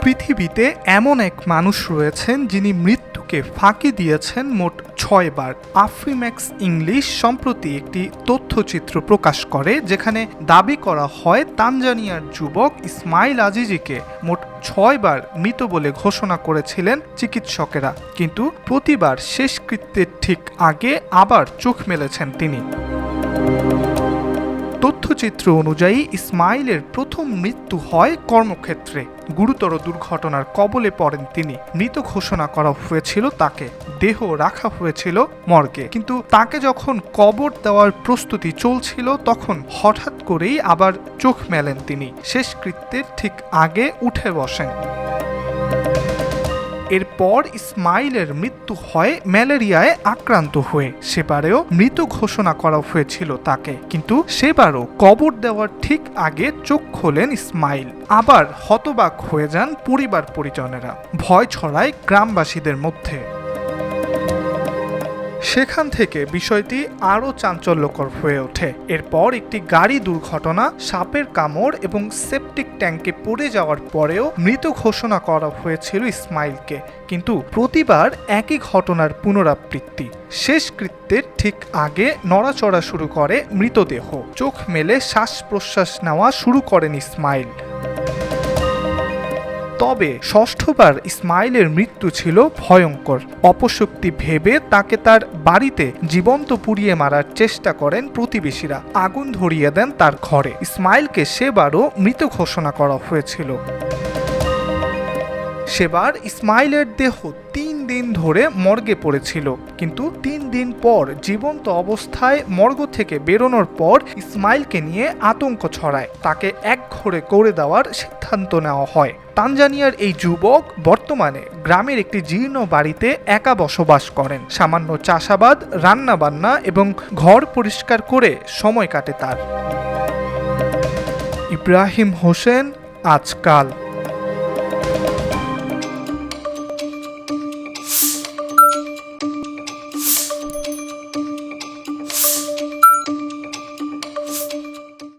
পৃথিবীতে এমন এক মানুষ রয়েছেন যিনি মৃত্যুকে ফাঁকি দিয়েছেন মোট ৬ বার। আফ্রিম্যাক্স ইংলিশ সম্প্রতি একটি তথ্যচিত্র প্রকাশ করে যেখানে দাবি করা হয় তানজানিয়ার যুবক ইসমাইল আজিজিকে মোট ৬ বার মৃত বলে ঘোষণা করেছিলেন চিকিৎসকেরা, কিন্তু প্রতিবার শেষকৃত্যের ঠিক আগে আবার চোখ মেলেছেন তিনি। তথ্যচিত্র অনুযায়ী ইসমাইলের প্রথম মৃত্যু হয় কর্মক্ষেত্রে। গুরুতর দুর্ঘটনার কবলে পড়েন তিনি। মৃত ঘোষণা করা হয়েছিল তাকে, দেহ রাখা হয়েছিল মর্গে, কিন্তু তাকে যখন কবর দেওয়ার প্রস্তুতি চলছিল তখন হঠাৎ করেই আবার চোখ মেলেন তিনি। শেষকৃত্যের ঠিক আগে উঠে বসেন। এরপর ইসমাইলের মৃত্যু হয় ম্যালেরিয়ায় আক্রান্ত হয়ে। সেবারেও মৃত ঘোষণা করা হয়েছিল তাকে, কিন্তু সেবারও কবর দেওয়ার ঠিক আগে চোখ খোলেন ইসমাইল। আবার হতবাক হয়ে যান পরিবার পরিজনেরা, ভয় ছড়ায় গ্রামবাসীদের মধ্যে। সেখান থেকে বিষয়টি আরও চাঞ্চল্যকর হয়ে ওঠে। এরপর একটি গাড়ি দুর্ঘটনা, সাপের কামড় এবং সেপটিক ট্যাঙ্কে পড়ে যাওয়ার পরেও মৃত ঘোষণা করা হয়েছিল ইসমাইলকে, কিন্তু প্রতিবার একই ঘটনার পুনরাবৃত্তি। শেষকৃত্যের ঠিক আগে নড়াচড়া শুরু করে মৃতদেহ, চোখ মেলে শ্বাস প্রশ্বাস নেওয়া শুরু করেন ইসমাইল। তবে ষষ্ঠবার ইসমাইলের মৃত্যু ছিল ভয়ঙ্কর। অপশক্তি ভেবে তাকে তার বাড়িতে জীবন্ত পুড়িয়ে মারার চেষ্টা করেন প্রতিবেশীরা, আগুন ধরিয়ে দেন তার ঘরে। ইসমাইলকে সেবারও মৃত ঘোষণা করা হয়েছিল। সেবার ইসমাইলের দেহ ৩ দিন ধরে মর্গে পড়েছিল, কিন্তু ৩ দিন পর জীবন্ত অবস্থায় মর্গ থেকে বেরোনোর পর ইসমাইলকে নিয়ে আতঙ্ক ছড়ায়। তাকে একঘরে করে দেওয়ার সিদ্ধান্ত নেওয়া হয়। তানজানিয়ার এই যুবক বর্তমানে গ্রামের একটি জীর্ণ বাড়িতে একা বসবাস করেন। সামান্য চাষাবাদ, রান্নাবান্না এবং ঘর পরিষ্কার করে সময় কাটে তার। ইব্রাহিম হোসেন, আজকাল।